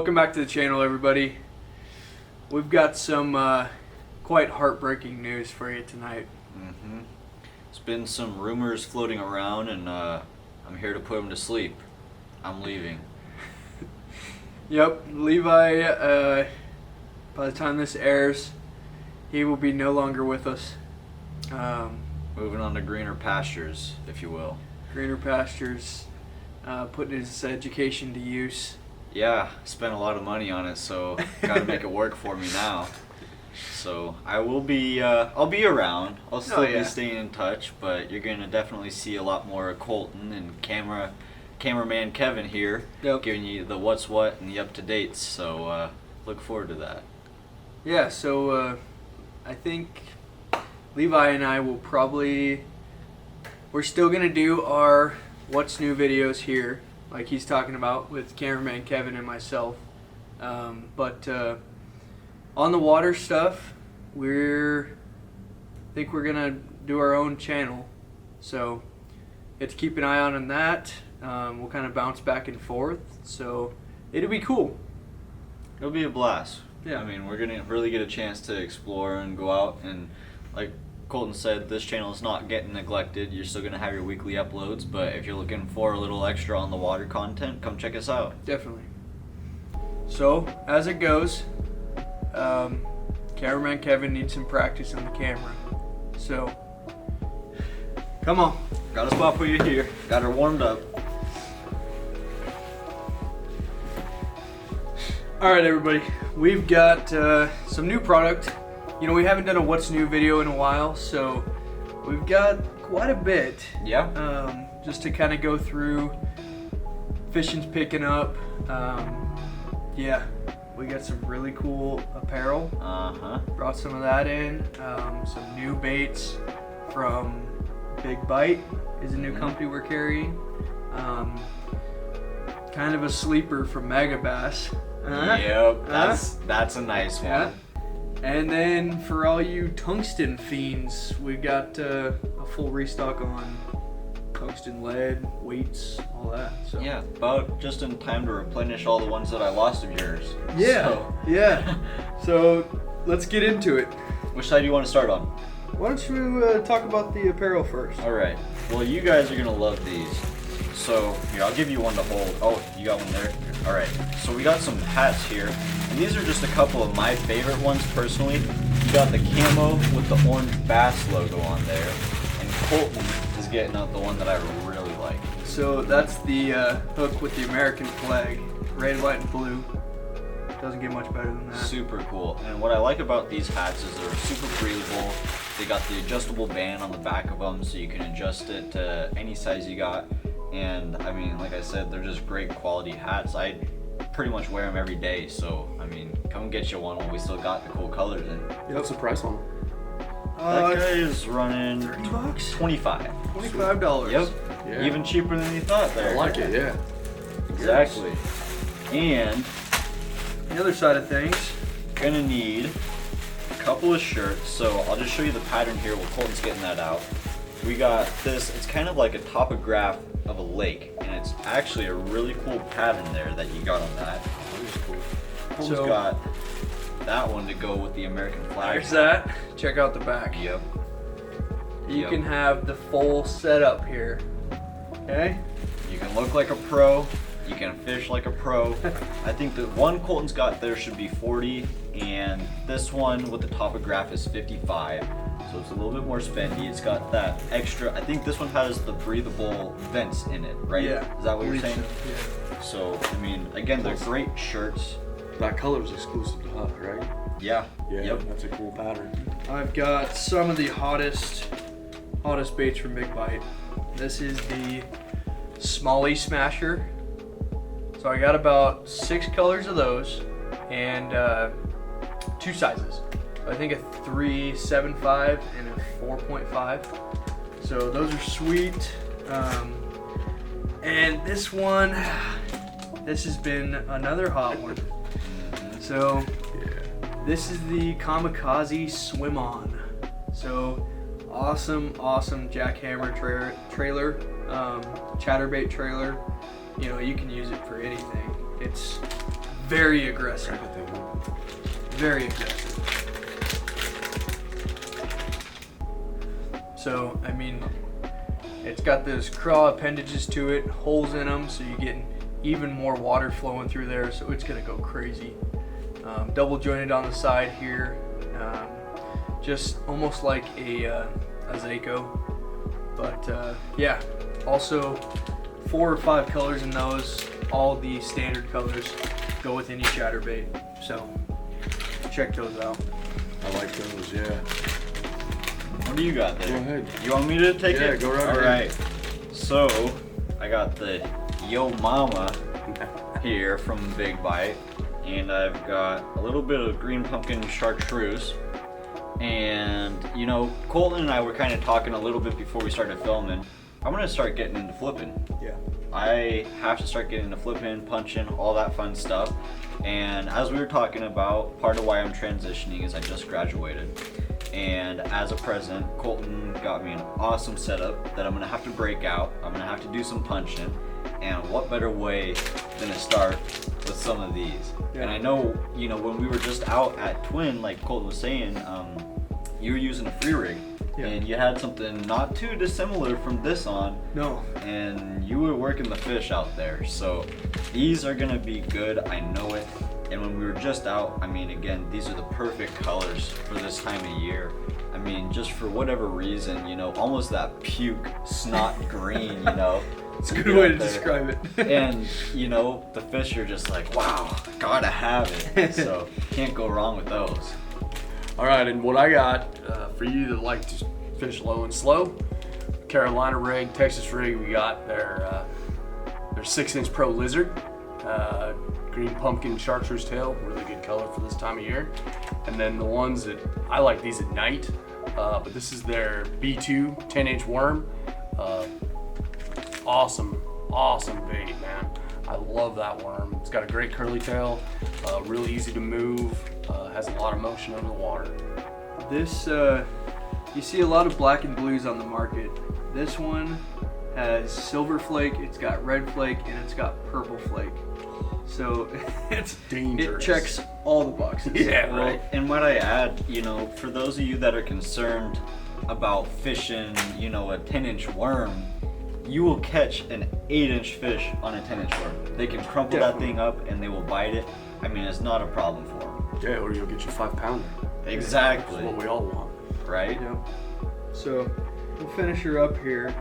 Welcome back to the channel, everybody. We've got some quite heartbreaking news for you tonight. There's been some rumors floating around, and I'm here to put them to sleep. I'm leaving. Yep, Levi, by the time this airs, he will be no longer with us. Moving on to greener pastures, if you will. Greener pastures, putting his education to use. Yeah, spent a lot of money on it, so gotta make it work for me now. So I will be, I'll be around. I'll still be staying in touch, but you're gonna definitely see a lot more of Colton and cameraman Kevin here, giving you the what's what and the up to dates. So look forward to that. Yeah. So I think Levi and I will probably, we're still gonna do our what's new videos here, like he's talking about with cameraman Kevin and myself. But on the water stuff, I think we're gonna do our own channel. So you have to keep an eye on that. We'll kind of bounce back and forth. So it'll be cool. It'll be a blast. Yeah. I mean, we're gonna really get a chance to explore and go out, and like Colton said, this channel is not getting neglected. You're still gonna have your weekly uploads, but if you're looking for a little extra on the water content, come check us out. Definitely. So as it goes, cameraman Kevin needs some practice on the camera. So come on. Got a spot for you here. Got her warmed up. All right, everybody. We've got some new product. You know, we haven't done a what's new video in a while, so we've got quite a bit. Yeah. Just to kind of go through. Fishing's picking up. Yeah, we got some really cool apparel. Brought some of that in. Some new baits from BigBite is a new company we're carrying. Kind of a sleeper from Megabass. Yep, that's a nice one. Yeah. And then for all you tungsten fiends, we got a full restock on tungsten lead, weights, all that. So yeah, about just in time to replenish all the ones that I lost of yours. Yeah, yeah. So let's get into it. Which side do you want to start on? Why don't you talk about the apparel first? All right. Well, you guys are gonna love these. So here, I'll give you one to hold. Oh, you got one there? All right. So we got some hats here. And these are just a couple of my favorite ones personally. You got the camo with the orange bass logo on there. And Colton is getting out the one that I really like. So that's the hook with the American flag. Red, white, and blue. Doesn't get much better than that. Super cool. And what I like about these hats is they're super breathable. They got the adjustable band on the back of them so you can adjust it to any size you got. And I mean, like I said, they're just great quality hats. I pretty much wear them every day, so I mean, come get you one while we still got the cool colors in. What's the price on them? That guy is running $30? $25. $25. Yep. Yeah. Even cheaper than you thought there. I like it, yeah. Exactly. And The other side of things. gonna need a couple of shirts, so I'll just show you the pattern here while Colton's getting that out. We got this, it's kind of like a topograph of a lake, and it's actually a really cool pattern there that you got on that. Colton's got that one to go with the American flag. There's that. Check out the back. Yep. You can have the full setup here. Okay? You can look like a pro, you can fish like a pro. I think the one Colton's got there should be 40, and this one with the topograph is 55. So it's a little bit more spendy. It's got that extra, I think this one has the breathable vents in it, right? Yeah. Is that what you're saying? Yeah. So, I mean, again, they're great shirts. That color is exclusive to Huk, right? Yeah. Yeah, Yep. that's a cool pattern. I've got some of the hottest baits from BigBite. This is the Smallie Smasher. So I got about 6 colors of those and 2 sizes. I think a 3.75 and a 4.5. So those are sweet. And this one, this has been another hot one. So this is the kamikaze Swimon. So awesome jackhammer trailer, chatterbait trailer. You know, you can use it for anything. It's very aggressive. Crack that thing open. Very aggressive. So, I mean, it's got those craw appendages to it, holes in them, so you're getting even more water flowing through there, so it's gonna go crazy. Double jointed on the side here, just almost like a Zako. But yeah, also 4 or 5 colors in those, all the standard colors go with any chatterbait. So check those out. I like those, yeah. What do you got there? Go ahead. You want me to take it? Yeah, go right ahead. Alright. So, I got the Yomama here from BigBite, and I've got a little bit of green pumpkin chartreuse. And, you know, Colton and I were kind of talking a little bit before we started filming. I'm going to start getting into flipping. Yeah. I have to start getting into flipping, punching, all that fun stuff. And as we were talking about, part of why I'm transitioning is I just graduated. And as a present, Colton got me an awesome setup that I'm gonna have to break out. I'm gonna have to do some punching. And what better way than to start with some of these? Yeah. And I know, you know, when we were just out at Twin, like Colton was saying, you were using a free rig. Yeah. And you had something not too dissimilar from this on. No. And you were working the fish out there. So these are gonna be good, I know it. And when we were just out, I mean, again, these are the perfect colors for this time of year. I mean, just for whatever reason, you know, almost that puke snot green, you know. It's a good way to describe it. And, you know, the fish are just like, wow, gotta have it. So can't go wrong with those. All right, and what I got for you that like to fish low and slow, Carolina rig, Texas rig, we got their 6-inch Pro Lizard, green pumpkin chartreuse tail, really good color for this time of year. And then the ones that I like these at night, but this is their B2 10-inch worm. Awesome bait, man. I love that worm. It's got a great curly tail, really easy to move, has a lot of motion under the water. This, you see a lot of black and blues on the market. This one has silver flake, it's got red flake, and it's got purple flake. So it's dangerous. It checks all the boxes. Yeah, Well, right. and what I add, you know, for those of you that are concerned about fishing, you know, a 10-inch worm, you will catch an 8-inch fish on a 10-inch worm. They can crumple that thing up and they will bite it. I mean, it's not a problem for them. Yeah, or you'll get your 5-pounder. Exactly. That's what we all want. Right? Yep. So we'll finish her up here.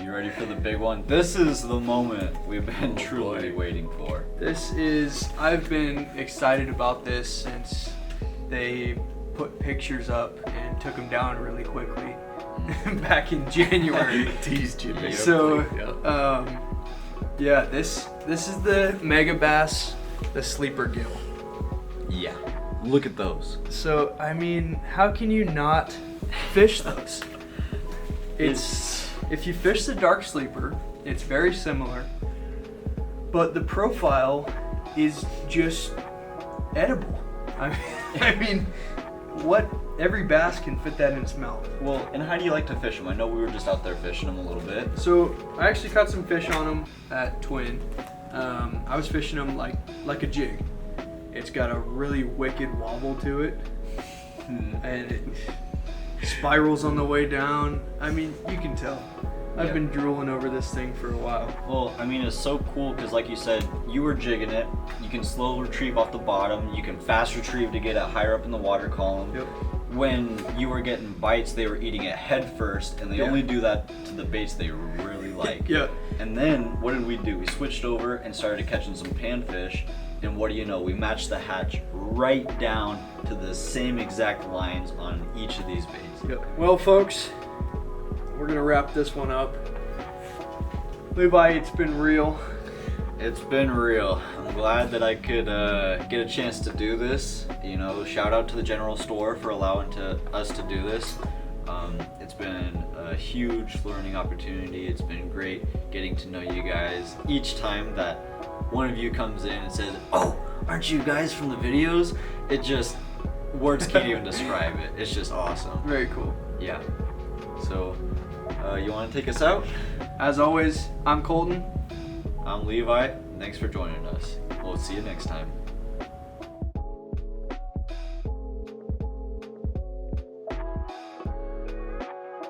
You ready for the big one? This is the moment we've been truly waiting for. This is, I've been excited about this since they put pictures up and took them down really quickly back in January. Teased you, baby. So, yeah, this is the Megabass, the sleeper gill. Yeah. Look at those. So, I mean, how can you not fish those? If you fish the dark sleeper, it's very similar, but the profile is just edible. I mean, what? Every bass can fit that in its mouth. Well, and how do you like to fish them? I know we were just out there fishing them a little bit. So I actually caught some fish on them at Twin. I was fishing them like a jig. It's got a really wicked wobble to it, and it spirals on the way down. I mean, you can tell. I've been drooling over this thing for a while. Well, I mean, it's so cool because, like you said, you were jigging it. You can slow retrieve off the bottom. You can fast retrieve to get it higher up in the water column. Yep. When you were getting bites, they were eating it head first, and they only do that to the baits they really like. Yeah. And then, what did we do? We switched over and started catching some panfish. And what do you know? We matched the hatch right down to the same exact lines on each of these baits. Yep. Well, folks, we're gonna wrap this one up. Levi, it's been real. It's been real. I'm glad that I could get a chance to do this. You know, shout out to the general store for allowing us to do this. It's been a huge learning opportunity. It's been great getting to know you guys. Each time that one of you comes in and says, "Oh, aren't you guys from the videos?" It just, words can't even describe it. It's just awesome. Very cool. Yeah. So, you want to take us out? As always, I'm Colton. I'm Levi. Thanks for joining us. We'll see you next time.